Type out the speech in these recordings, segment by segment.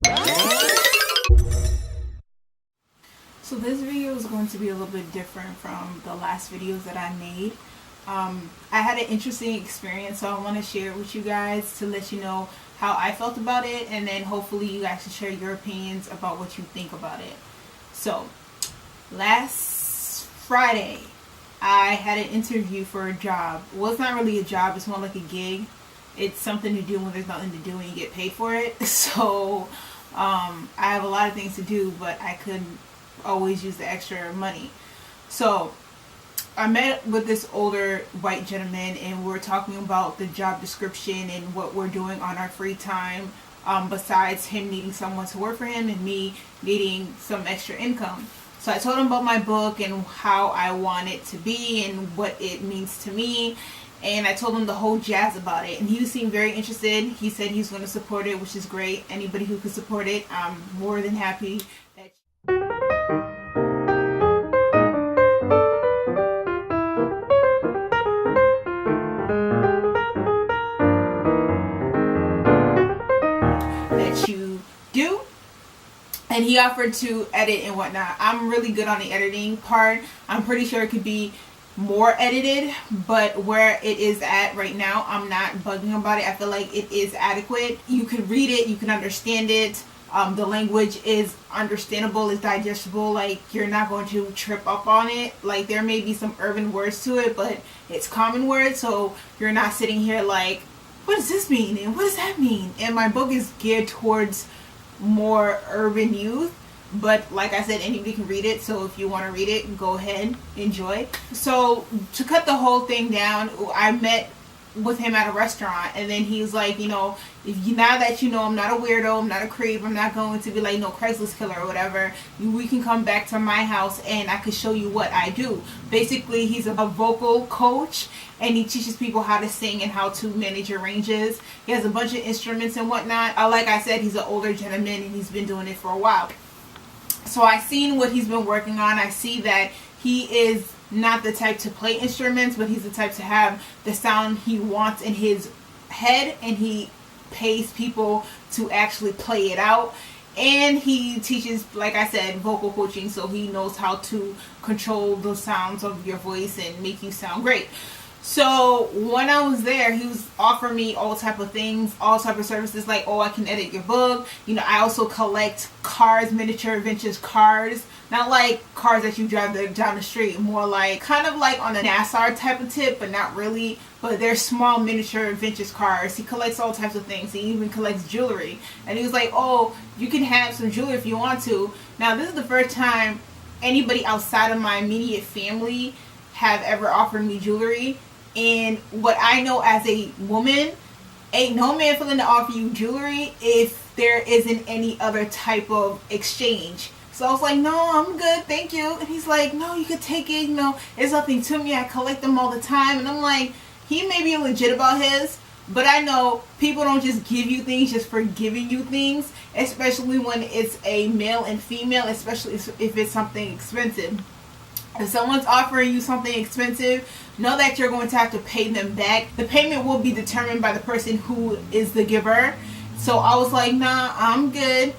So this video is going to be a little bit different from the last videos that I made. I had an interesting experience, so I want to share it with you guys to let you know how I felt about it, and then hopefully you guys can share your opinions about what you think about it. So last Friday I had an interview for a job. Well, it's not really a job, it's more like a gig. It's something to do when there's nothing to do and you get paid for it. So I have a lot of things to do, but I couldn't always use the extra money. So I met with this older white gentleman, and we were talking about the job description and what we're doing on our free time, besides him needing someone to work for him and me needing some extra income. So I told him about my book and how I want it to be and what it means to me, and I told him the whole jazz about it, and he seemed very interested. He said he's going to support it, which is great. Anybody who could support it, I'm more than happy that you do. And he offered to edit and whatnot. I'm really good on the editing part. I'm pretty sure it could be more edited, but where it is at right now, I'm not bugging about it. I feel like it is adequate. You can read it, you can understand it. The language is understandable, is digestible. Like, you're not going to trip up on it. Like, there may be some urban words to it, but it's common words, so you're not sitting here like, what does this mean and what does that mean? And my book is geared towards more urban youth, but like I said, anybody can read it, so if you want to read it, go ahead, enjoy. So to cut the whole thing down, I met with him at a restaurant, and then he's like, now that you know I'm not a weirdo, I'm not a creep, I'm not going to be like no Craigslist killer or whatever, we can come back to my house and I could show you what I do. Basically, he's a vocal coach, and he teaches people how to sing and how to manage your ranges. He has a bunch of instruments and whatnot. Like I said, he's an older gentleman and he's been doing it for a while. So I seen what he's been working on. I see that he is not the type to play instruments, but he's the type to have the sound he wants in his head, and he pays people to actually play it out. And he teaches, like I said, vocal coaching, so he knows how to control the sounds of your voice and make you sound great. So when I was there, he was offering me all type of things, all type of services, like, oh, I can edit your book. I also collect cars, miniature vintage cars. Not like cars that you drive down the street, more like kind of like on a NASCAR type of tip, but not really. But they're small miniature vintage cars. He collects all types of things. He even collects jewelry. And he was like, oh, you can have some jewelry if you want to. Now, this is the first time anybody outside of my immediate family have ever offered me jewelry. And what I know as a woman, ain't no man feeling to offer you jewelry if there isn't any other type of exchange. So I was like, no, I'm good, thank you. And he's like, no, you could take it, it's nothing to me, I collect them all the time. And I'm like, he may be legit about his, but I know people don't just give you things just for giving you things, especially when it's a male and female, especially if it's something expensive. If someone's offering you something expensive, know that you're going to have to pay them back. The payment will be determined by the person who is the giver. So I was like, nah, I'm good.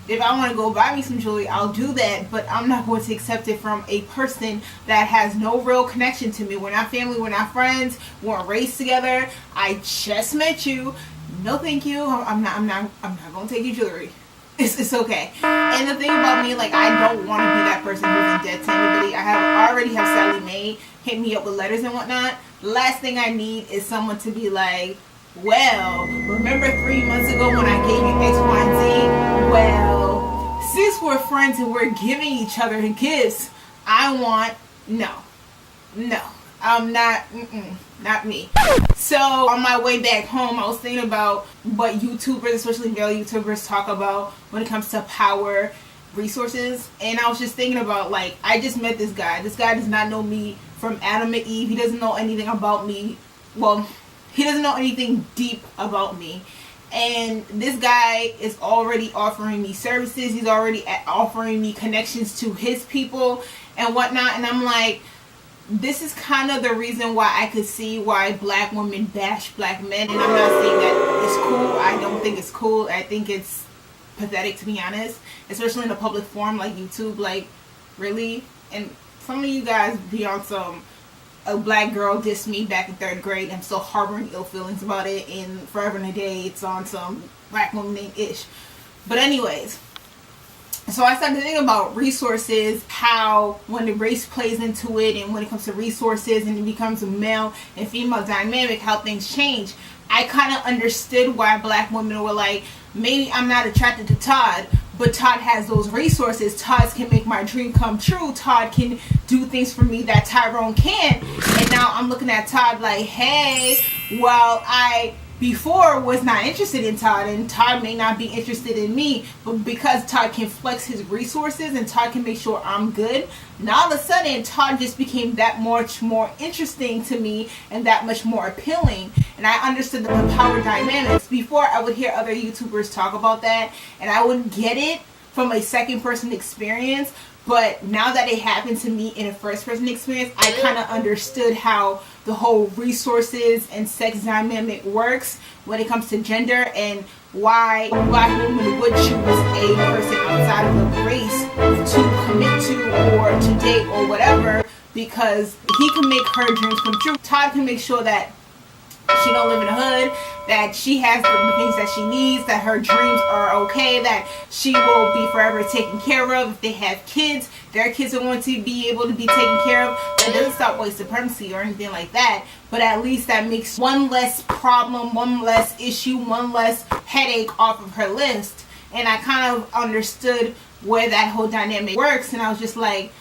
If I want to go buy me some jewelry, I'll do that, but I'm not going to accept it from a person that has no real connection to me. We're not family, we're not friends, we weren't raised together. I just met you. No, thank you. I'm not going to take your jewelry. It's okay. And the thing about me, like, I don't want to be that person who's in debt to anybody. I already have Sally Mae hit me up with letters and whatnot. The last thing I need is someone to be like, well, remember 3 months ago when I gave you X, Y, and Z? Well, since we're friends and we're giving each other gifts, no. I'm not me. So on my way back home, I was thinking about what YouTubers, especially male YouTubers, talk about when it comes to power, resources. And I was just thinking about, like, I just met this guy. This guy does not know me from Adam and Eve. He doesn't know anything about me. Well, he doesn't know anything deep about me. And this guy is already offering me services. He's already offering me connections to his people and whatnot. And I'm like, this is kind of the reason why I could see why black women bash black men. And I'm not saying that it's cool. I don't think it's cool. I think it's pathetic, to be honest, especially in a public forum like YouTube. Like, really? And some of you guys be on some, a black girl dissed me back in 3rd grade. I'm still harboring ill feelings about it, and forever and a day it's on some black woman named Ish. But anyways, so I started thinking about resources, how when the race plays into it, and when it comes to resources and it becomes a male and female dynamic, how things change. I kind of understood why black women were like, maybe I'm not attracted to Todd, but Todd has those resources. Todd can make my dream come true. Todd can do things for me that Tyrone can't. And now I'm looking at Todd like, hey, well, I before was not interested in Todd, and Todd may not be interested in me, but because Todd can flex his resources and Todd can make sure I'm good, now all of a sudden Todd just became that much more interesting to me and that much more appealing. And I understood the power dynamics. Before, I would hear other YouTubers talk about that and I wouldn't get it from a second person experience. But now that it happened to me in a first person experience, I kind of understood how the whole resources and sex dynamic works when it comes to gender, and why black women would choose a person outside of the race to commit to or to date or whatever, because he can make her dreams come true. Todd can make sure that she don't live in the hood, that she has the things that she needs, that her dreams are okay, that she will be forever taken care of. If they have kids, their kids are going to be able to be taken care of. That doesn't stop white supremacy or anything like that, but at least that makes one less problem, one less issue, one less headache off of her list. And I kind of understood where that whole dynamic works, and I was just like,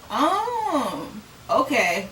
oh, okay.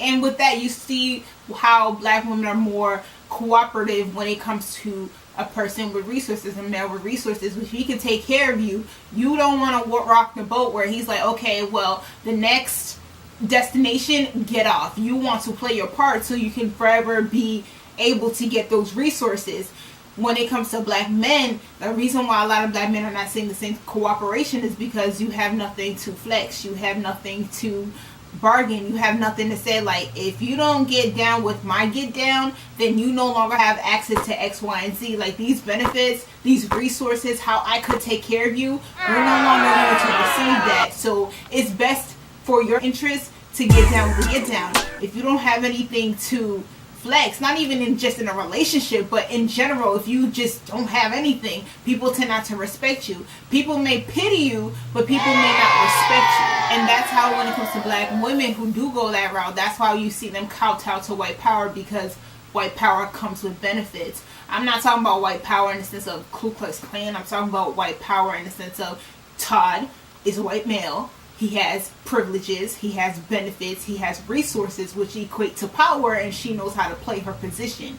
And with that, you see how black women are more cooperative when it comes to a person with resources, a male with resources. If he can take care of you, you don't want to rock the boat where he's like, okay, well, the next destination, get off. You want to play your part so you can forever be able to get those resources. When it comes to black men, the reason why a lot of black men are not seeing the same cooperation is because you have nothing to flex. You have nothing to bargain. You have nothing to say. Like, if you don't get down with my get down, then you no longer have access to X, Y, and Z. Like, these benefits, these resources, how I could take care of you, we're no longer going to receive that. So it's best for your interest to get down with the get down. If you don't have anything to flex, not even in just in a relationship, but in general, if you just don't have anything, people tend not to respect you. People may pity you, but people may not respect you. And that's how, when it comes to black women who do go that route, that's why you see them kowtow to white power, because white power comes with benefits. I'm not talking about white power in the sense of Ku Klux Klan. I'm talking about white power in the sense of Todd is a white male. He has privileges, he has benefits, he has resources which equate to power, and she knows how to play her position.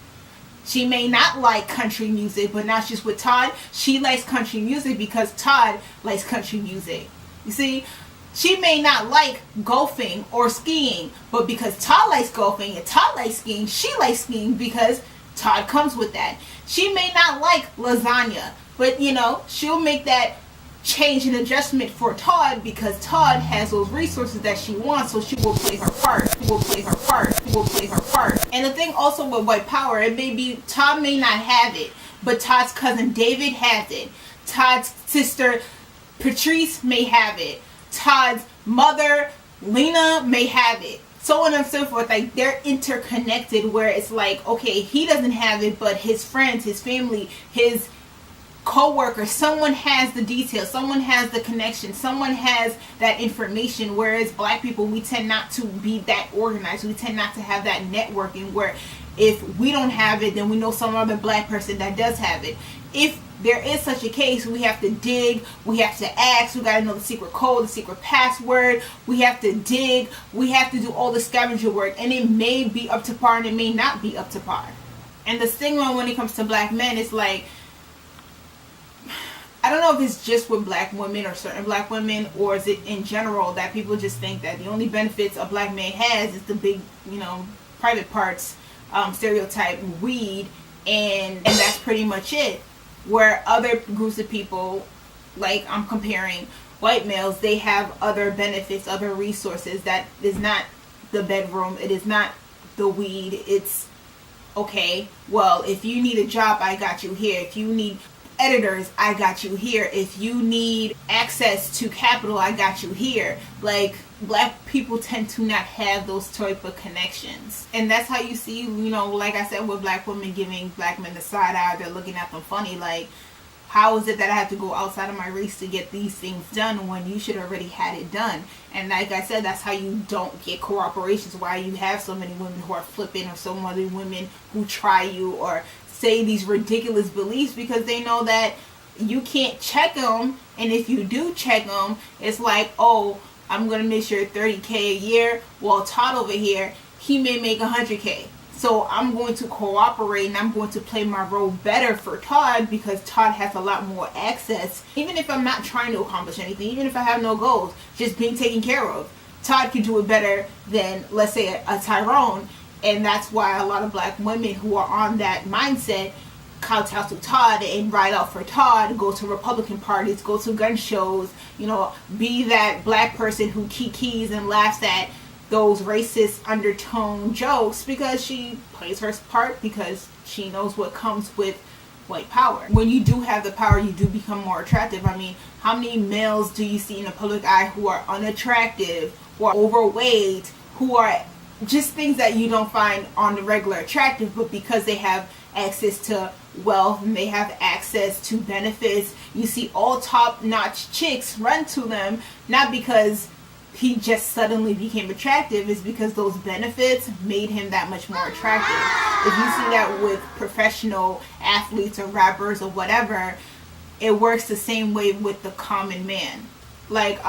She may not like country music, but now she's with Todd. She likes country music because Todd likes country music. You see, she may not like golfing or skiing, but because Todd likes golfing and Todd likes skiing, she likes skiing because Todd comes with that. She may not like lasagna, but you know, she'll make that change and adjustment for Todd because Todd has those resources that she wants, so she will play her part. And the thing also with white power, it may be Todd may not have it, but Todd's cousin David has it. Todd's sister Patrice may have it. Todd's mother Lena may have it. So on and so forth. Like, they're interconnected, where it's like, okay, he doesn't have it, but his friends, his family, his co-worker, someone has the details, someone has the connection, someone has that information. Whereas black people, we tend not to be that organized. We tend not to have that networking, where if we don't have it, then we know some other black person that does have it. If there is such a case, we have to dig, we have to ask, we got to know the secret code, the secret password, we have to dig, we have to do all the scavenger work, and it may be up to par and it may not be up to par. And the stigma when it comes to black men is like, I don't know if it's just with black women or certain black women, or is it in general that people just think that the only benefits a black man has is the big, you know, private parts, stereotype, weed, and that's pretty much it. Where other groups of people, like I'm comparing white males, they have other benefits, other resources. That is not the bedroom, it is not the weed, it's Okay, well, if you need a job, I got you here. If you need editors, I got you here. If you need access to capital, I got you here. Like, black people tend to not have those type of connections. And that's how you see, like I said, with black women giving black men the side eye, they're looking at them funny. Like, how is it that I have to go outside of my race to get these things done when you should already had it done? And like I said, that's how you don't get cooperations. Why you have so many women who are flipping, or so many women who try you or say these ridiculous beliefs, because they know that you can't check them. And if you do check them, it's like, oh, I'm going to make sure $30K a year. Well, Todd over here, he may make $100K. So I'm going to cooperate, and I'm going to play my role better for Todd, because Todd has a lot more access. Even if I'm not trying to accomplish anything, even if I have no goals, just being taken care of, Todd can do it better than, let's say, a Tyrone. And that's why a lot of black women who are on that mindset kowtow to Todd and ride out for Todd, go to Republican parties, go to gun shows, be that black person who kikis and laughs at those racist undertone jokes, because she plays her part, because she knows what comes with white power. When you do have the power, you do become more attractive. I mean, how many males do you see in the public eye who are unattractive, who are overweight, who are just things that you don't find on the regular attractive, but because they have access to wealth and they have access to benefits, you see all top-notch chicks run to them, not because he just suddenly became attractive, is because those benefits made him that much more attractive. If you see that with professional athletes or rappers or whatever, it works the same way with the common man. Like,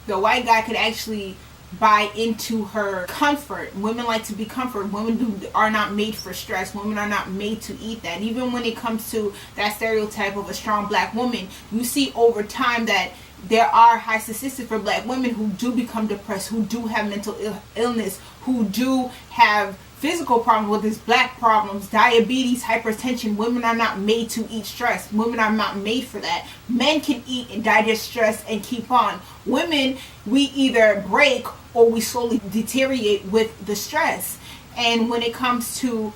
the white guy could actually buy into her comfort. Women like to be comfort. Women are not made for stress. Women are not made to eat that. Even when it comes to that stereotype of a strong black woman, you see over time that there are high statistics for black women who do become depressed, who do have mental illness, who do have physical problems, whether it's black problems, diabetes, hypertension. Women are not made to eat stress. Women are not made for that. Men can eat and digest stress and keep on. Women, we either break or we slowly deteriorate with the stress. And when it comes to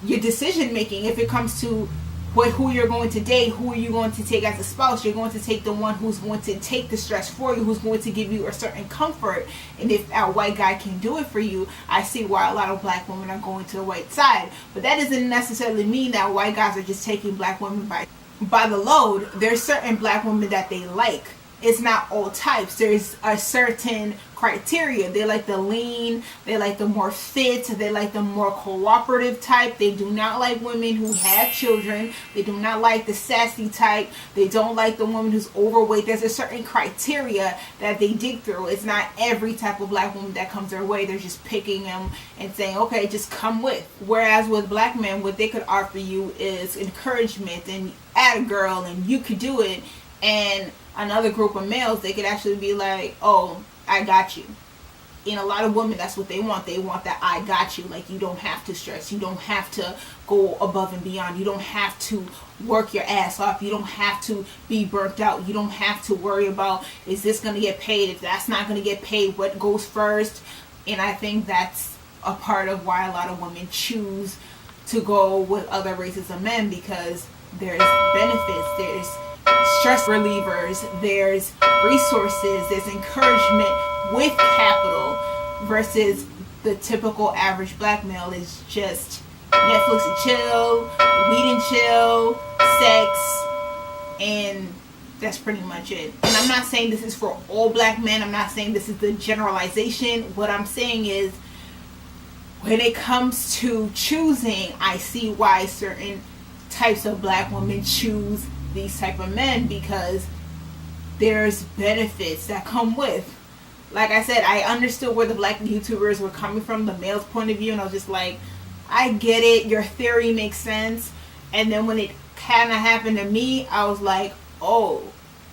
your decision making, if it comes to who you're going to date, who are you going to take as a spouse, you're going to take the one who's going to take the stress for you, who's going to give you a certain comfort. And if a white guy can do it for you, I see why a lot of black women are going to the white side. But that doesn't necessarily mean that white guys are just taking black women by the load. There's certain black women that they like. It's not all types. There's a certain criteria. They like the lean, they like the more fit, they like the more cooperative type. They do not like women who have children. They do not like the sassy type. They don't like the woman who's overweight. There's a certain criteria that they dig through. It's not every type of black woman that comes their way. They're just picking them and saying, okay, just come with. Whereas with black men, what they could offer you is encouragement and add a girl and you could do it. And another group of males, they could actually be like, oh, I got you. And a lot of women, that's what they want. They want that I got you. Like, you don't have to stress. You don't have to go above and beyond. You don't have to work your ass off. You don't have to be burnt out. You don't have to worry about, is this going to get paid? If that's not going to get paid, what goes first? And I think that's a part of why a lot of women choose to go with other races of men, because there's benefits, there's stress relievers, there's resources, there's encouragement with capital, versus the typical average black male is just Netflix and chill, weed and chill, sex, and that's pretty much it. And I'm not saying this is for all black men. I'm not saying this is the generalization. What I'm saying is, when it comes to choosing, I see why certain types of black women choose these type of men, because there's benefits that come with. Like I said, I understood where the black YouTubers were coming from, the male's point of view, and I was just like, I get it, your theory makes sense. And then when it kind of happened to me, I was like, oh,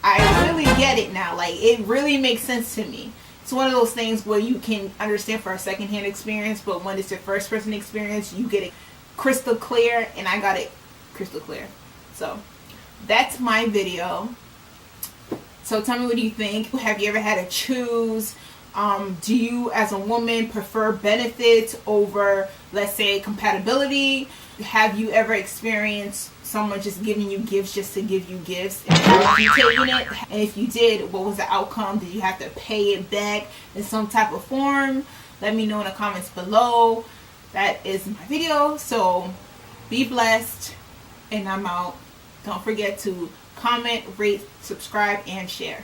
I really get it now. Like, it really makes sense to me. It's one of those things where you can understand for a secondhand experience, but when it's your first person experience, you get it crystal clear, and I got it crystal clear. So that's my video. So tell me, what do you think? Have you ever had to choose Do you as a woman prefer benefits over, let's say, compatibility? Have you ever experienced someone just giving you gifts just to give you gifts? And have you taken it? And if you did, what was the outcome? Did you have to pay it back in some type of form? Let me know in the comments below. That is my video. So be blessed, and I'm out. Don't forget to comment, rate, subscribe, and share.